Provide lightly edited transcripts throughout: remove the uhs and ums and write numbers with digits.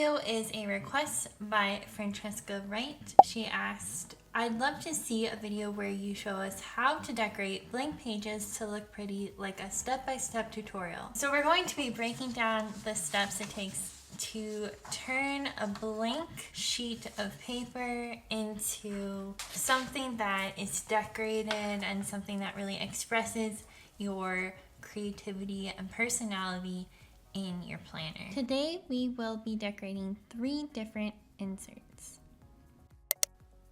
video is a request by Francesca Wright. She asked, I'd love to see a video where you show us how to decorate blank pages to look pretty, like a step-by-step tutorial. So we're going to be breaking down the steps it takes to turn a blank sheet of paper into something that is decorated and something that really expresses your creativity and personality in your planner. Today we will be decorating 3 different inserts.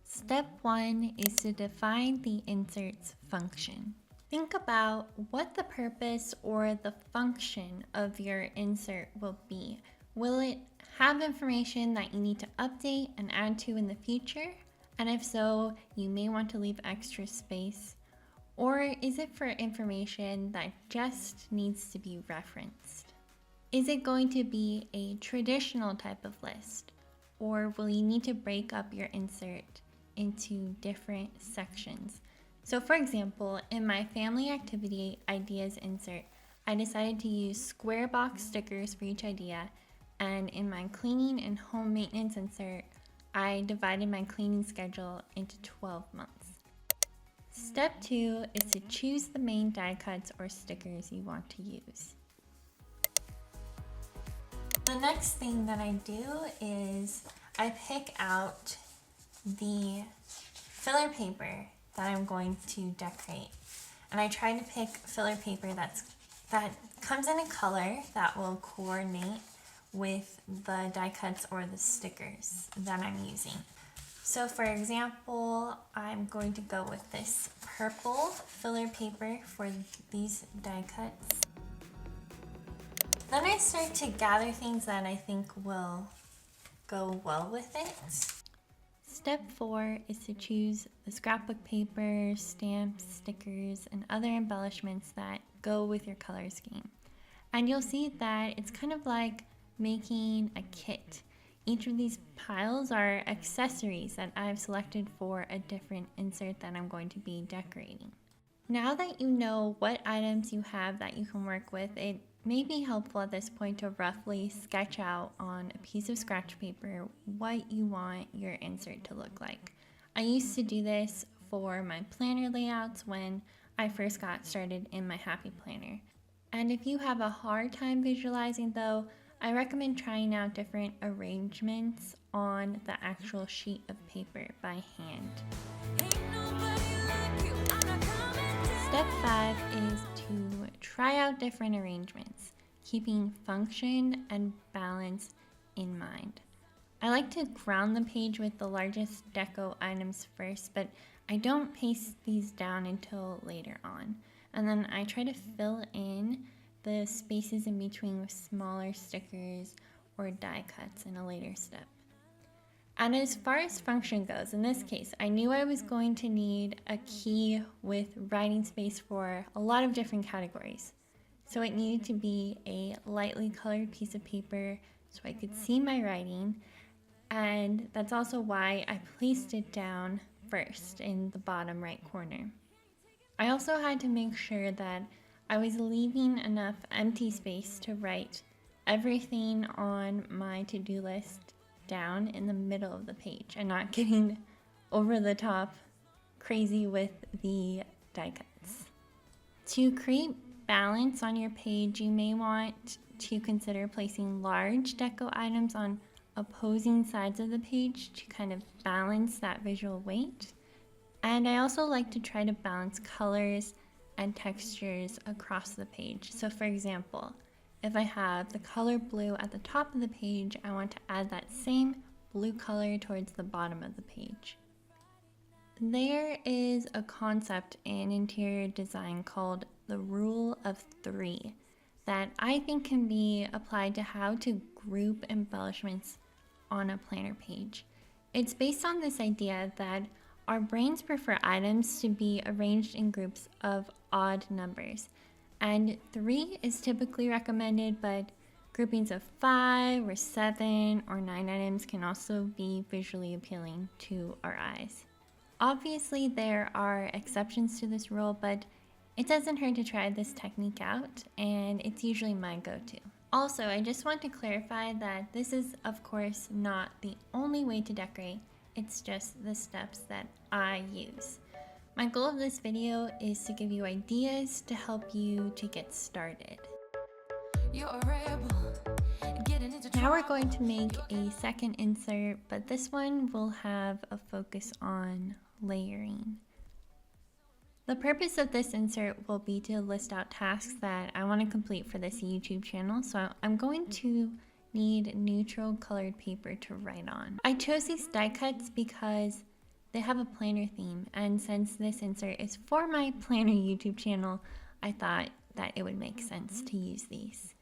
Step 1 is to define the insert's function. Think about what the purpose or the function of your insert will be. Will it have information that you need to update and add to in the future? And if so, you may want to leave extra space. Or is it for information that just needs to be referenced? Is it going to be a traditional type of list? Or will you need to break up your insert into different sections? So for example, in my family activity ideas insert, I decided to use square box stickers for each idea. And in my cleaning and home maintenance insert, I divided my cleaning schedule into 12 months. Step 2 is to choose the main die cuts or stickers you want to use. The next thing that I do is I pick out the filler paper that I'm going to decorate. And I try to pick filler paper that comes in a color that will coordinate with the die cuts or the stickers that I'm using. So for example, I'm going to go with this purple filler paper for these die cuts. Then I start to gather things that I think will go well with it. Step 4 is to choose the scrapbook paper, stamps, stickers, and other embellishments that go with your color scheme. And you'll see that it's kind of like making a kit. Each of these piles are accessories that I've selected for a different insert that I'm going to be decorating. Now that you know what items you have that you can work with, it may be helpful at this point to roughly sketch out on a piece of scratch paper what you want your insert to look like. I used to do this for my planner layouts when I first got started in my Happy Planner. And if you have a hard time visualizing though, I recommend trying out different arrangements on the actual sheet of paper by hand. Step 5 is to try out different arrangements, keeping function and balance in mind. I like to ground the page with the largest deco items first, but I don't paste these down until later on. And then I try to fill in the spaces in between with smaller stickers or die cuts in a later step. And as far as function goes, in this case, I knew I was going to need a key with writing space for a lot of different categories. So it needed to be a lightly colored piece of paper so I could see my writing. And that's also why I placed it down first in the bottom right corner. I also had to make sure that I was leaving enough empty space to write everything on my to-do list down in the middle of the page and not getting over the top crazy with the die cuts. To create balance on your page, you may want to consider placing large deco items on opposing sides of the page to kind of balance that visual weight. And I also like to try to balance colors and textures across the page. So for example, if I have the color blue at the top of the page, I want to add that same blue color towards the bottom of the page. There is a concept in interior design called the rule of 3 that I think can be applied to how to group embellishments on a planner page. It's based on this idea that our brains prefer items to be arranged in groups of odd numbers. And 3 is typically recommended, but groupings of 5 or 7 or 9 items can also be visually appealing to our eyes. Obviously, there are exceptions to this rule, but it doesn't hurt to try this technique out, and it's usually my go-to. Also, I just want to clarify that this is, of course, not the only way to decorate. It's just the steps that I use. My goal of this video is to give you ideas to help you to get started. You're a rebel, getting into trouble. Now we're going to make a second insert, but this one will have a focus on layering. The purpose of this insert will be to list out tasks that I want to complete for this YouTube channel, so I'm going to need neutral colored paper to write on. I chose these die cuts because they have a planner theme, and since this insert is for my planner YouTube channel, I thought that it would make sense to use these.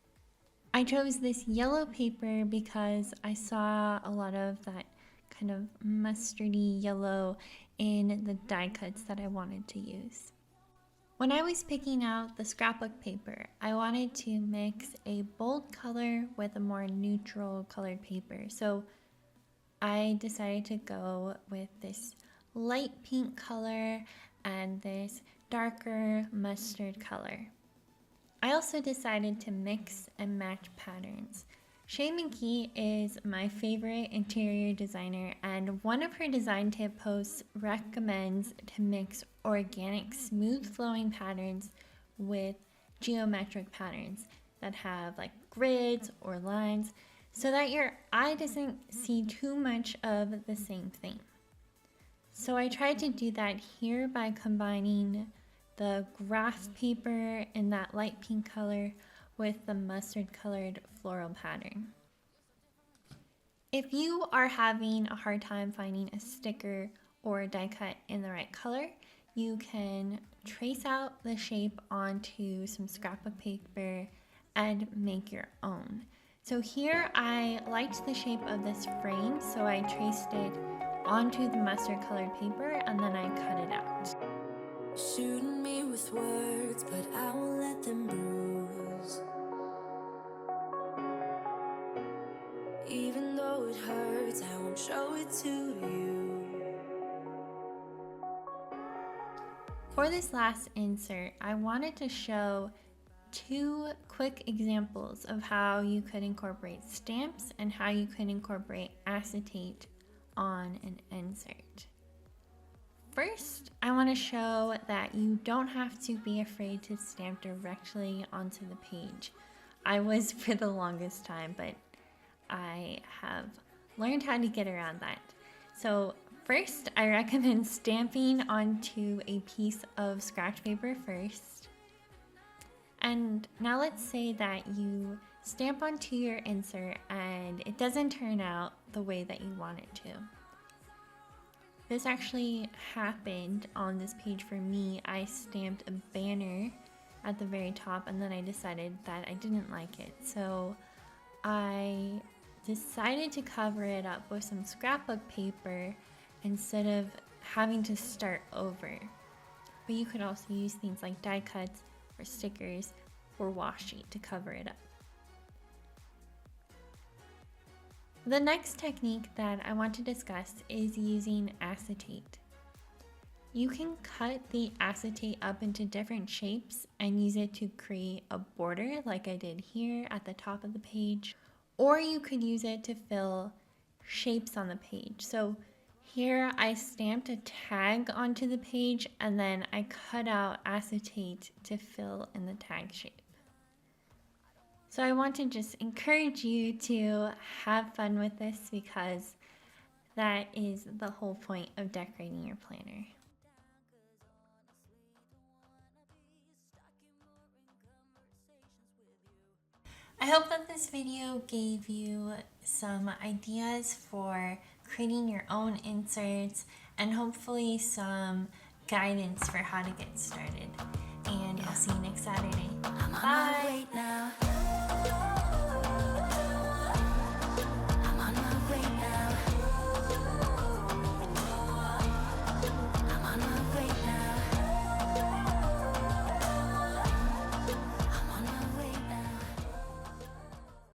I chose this yellow paper because I saw a lot of that kind of mustardy yellow in the die cuts that I wanted to use. When I was picking out the scrapbook paper, I wanted to mix a bold color with a more neutral colored paper. So I decided to go with this light pink color and this darker mustard color. I also decided to mix and match patterns. Shay McGee is my favorite interior designer, and one of her design tip posts recommends to mix organic smooth flowing patterns with geometric patterns that have like grids or lines so that your eye doesn't see too much of the same thing. So I tried to do that here by combining the graph paper in that light pink color with the mustard colored floral pattern. If you are having a hard time finding a sticker or a die cut in the right color, you can trace out the shape onto some scrapbook paper and make your own. So here I liked the shape of this frame, so I traced it onto the mustard colored paper and then I cut it out. Shooting me with words, but I won't let them bruise. Even though it hurts, I won't show it to you. For this last insert, I wanted to show two quick examples of how you could incorporate stamps and how you could incorporate acetate on an insert. First, I want to show that you don't have to be afraid to stamp directly onto the page. I was for the longest time, but I have learned how to get around that. So first, I recommend stamping onto a piece of scratch paper first. And now let's say that you stamp onto your insert and it doesn't turn out the way that you want it to. This actually happened on this page for me. I stamped a banner at the very top and then I decided that I didn't like it. So I decided to cover it up with some scrapbook paper instead of having to start over. But you could also use things like die cuts or stickers or washi to cover it up. The next technique that I want to discuss is using acetate. You can cut the acetate up into different shapes and use it to create a border like I did here at the top of the page, or you could use it to fill shapes on the page. So here I stamped a tag onto the page and then I cut out acetate to fill in the tag shape. So I want to just encourage you to have fun with this because that is the whole point of decorating your planner. I hope that this video gave you some ideas for creating your own inserts and hopefully some guidance for how to get started. And I'll see you next Saturday. Bye!